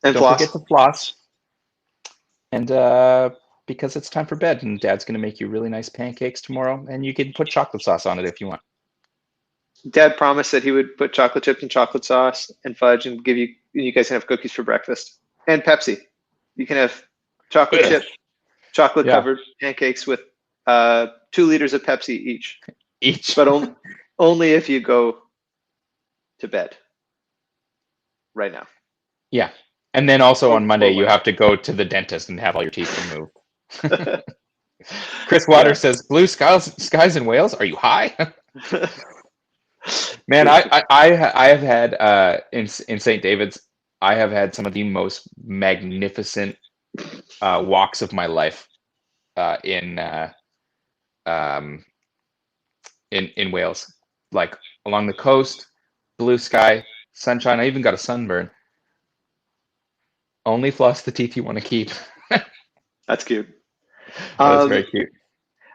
And Don't floss. forget to floss. And because it's time for bed, and Dad's going to make you really nice pancakes tomorrow, and you can put chocolate sauce on it if you want. Dad promised that he would put chocolate chips and chocolate sauce and fudge and give you guys can have cookies for breakfast. And Pepsi. You can have chocolate chip, chocolate covered pancakes with 2 liters of Pepsi each. But only if you go to bed right now. Yeah. And then also on Monday, you have to go to the dentist and have all your teeth removed. Chris Waters says, blue skies in Wales? Are you high? Man, I have had, in St. David's, I have had some of the most magnificent walks of my life in Wales. Like along the coast, blue sky, sunshine. I even got a sunburn. Only floss the teeth you want to keep. That's cute. That's very cute.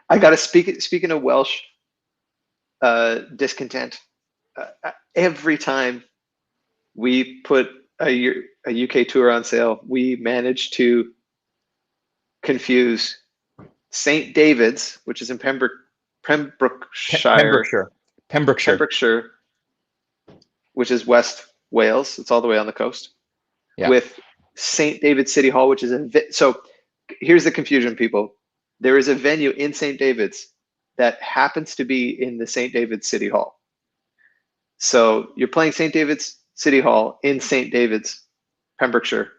I got to speaking of Welsh discontent. Every time we put a UK tour on sale, we manage to confuse St. David's, which is in Pembrokeshire, which is West Wales. It's all the way on the coast. Yeah. With St. David's City Hall, which is so here's the confusion, people. There is a venue in St. David's that happens to be in the St. David's City Hall. So you're playing St. David's City Hall in St. David's, Pembrokeshire,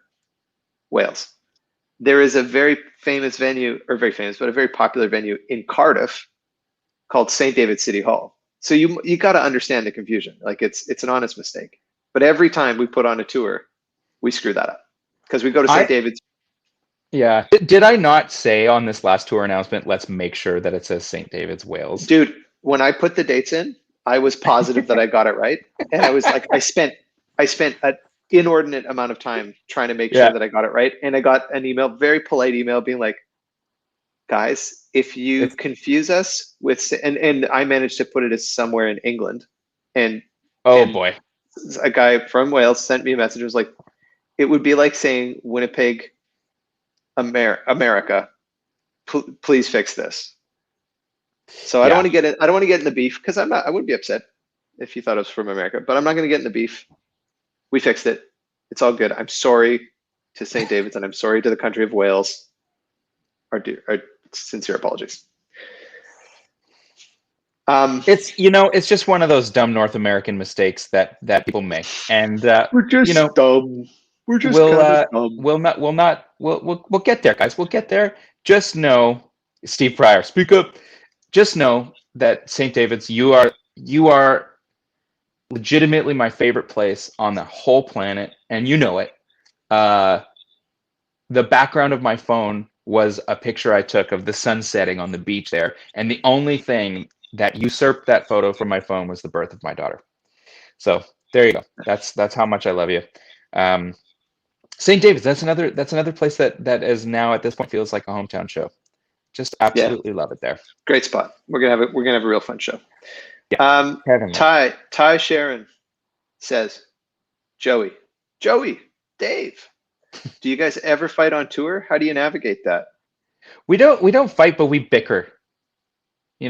Wales. There is a very famous venue, or very famous, but a very popular venue in Cardiff called St. David's City Hall. So you got to understand the confusion. Like it's an honest mistake. But every time we put on a tour, we screw that up because we go to St. David's. Yeah. Did I not say on this last tour announcement, let's make sure that it says St. David's Wales? Dude, when I put the dates in, I was positive that I got it right. And I was like, I spent an inordinate amount of time trying to make sure that I got it right. And I got an email, very polite email being like, guys, if you confuse us with, and I managed to put it as somewhere in England. And boy, a guy from Wales sent me a message. It was like, it would be like saying Winnipeg, America, please fix this. So I don't want to get it. I don't want to get in the beef because I wouldn't be upset if you thought it was from America, but I'm not going to get in the beef. We fixed it. It's all good. I'm sorry to St. David's and I'm sorry to the country of Wales. Our sincere apologies. It's just one of those dumb North American mistakes that people make, and we're just dumb. We're just dumb. We'll get there, guys. We'll get there. Just know, Steve Pryor, speak up. Just know that St. David's, you are legitimately my favorite place on the whole planet, and you know it. The background of my phone was a picture I took of the sun setting on the beach there, and the only thing that usurped that photo from my phone was the birth of my daughter. So there you go. That's how much I love you. St. David's, that's another place that is now at this point feels like a hometown show. Just absolutely love it there. Great spot. We're gonna have a real fun show. Yeah. Ty Sharon says, Joey, Dave, do you guys ever fight on tour? How do you navigate that? We don't fight, but we bicker. We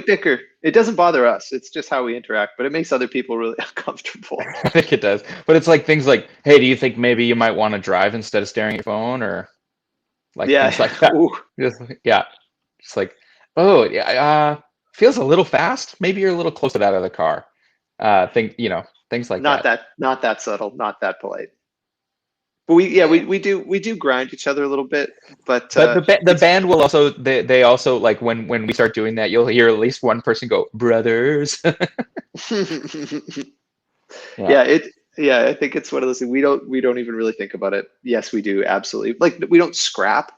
bicker. It doesn't bother us. It's just how we interact, but it makes other people really uncomfortable. I think it does. But it's like things like, hey, do you think maybe you might want to drive instead of staring at your phone, or things like that. Just like, feels a little fast. Maybe you're a little close to that other car. things like Not that. not that subtle, not that polite. But we do grind each other a little bit, but The band will also they also like when we start doing that, you'll hear at least one person go, brothers. yeah, I think it's one of those things we don't even really think about it. Yes, we do, absolutely. Like we don't scrap,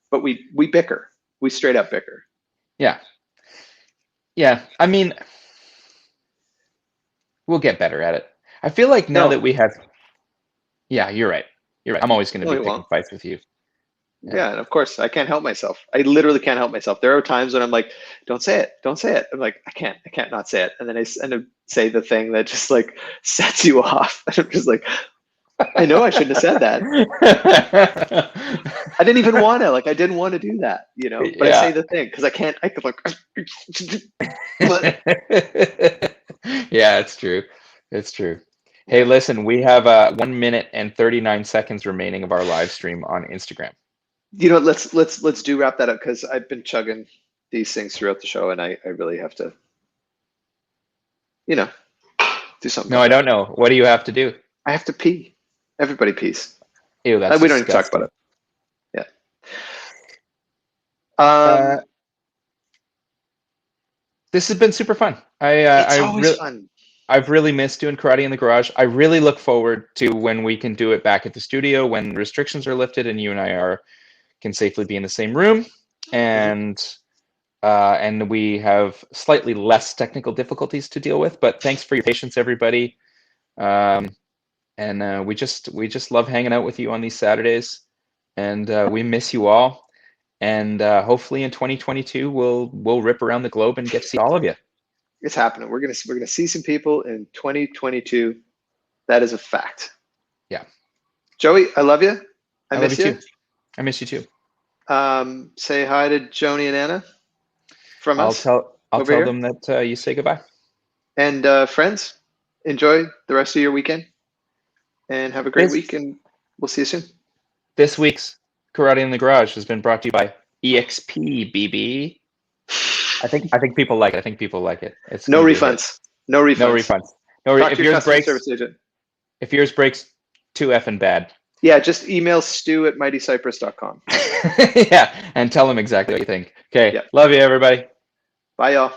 but we bicker. We straight up bicker. Yeah. Yeah. I mean, we'll get better at it. I feel like now that we have, yeah, you're right. You're right. I'm always going to be picking fights with you. Yeah, and of course I can't help myself. I literally can't help myself. There are times when I'm like, don't say it, don't say it. I'm like, I can't not say it. And then I end up say the thing that just like sets you off. And I'm just like, I know I shouldn't have said that. I didn't even want to, like, I didn't want to do that, you know, but I say the thing because I could like, yeah, it's true. It's true. Hey, listen, we have 1 minute and 39 seconds remaining of our live stream on Instagram. You know, let's do wrap that up because I've been chugging these things throughout the show and I really have to, you know, do something. No, I don't know. What do you have to do? I have to pee. Everybody pees. Ew, that's we don't even talk about it. Yeah. This has been super fun. It's always fun. I've really missed doing Karate in the Garage. I really look forward to when we can do it back at the studio, when restrictions are lifted and you and I can safely be in the same room, and we have slightly less technical difficulties to deal with. But thanks for your patience, everybody. And we just love hanging out with you on these Saturdays, and we miss you all. And hopefully in 2022 we'll rip around the globe and get to see all of you. It's happening. We're gonna see some people in 2022. That is a fact. Yeah. Joey, I love you. I miss you too. I miss you too. Say hi to Joni and Anna from us. I'll tell them that you say goodbye. And friends, enjoy the rest of your weekend and have a great week, and we'll see you soon. This week's Karate in the Garage has been brought to you by EXP, BB. I think people like it. It's no refunds. No refunds. No refunds. No Talk to your customer service agent. If yours breaks, too effing bad. Yeah, just email stu@mightycypress.com. Yeah, and tell them exactly what you think. Okay, Love you, everybody. Bye, y'all.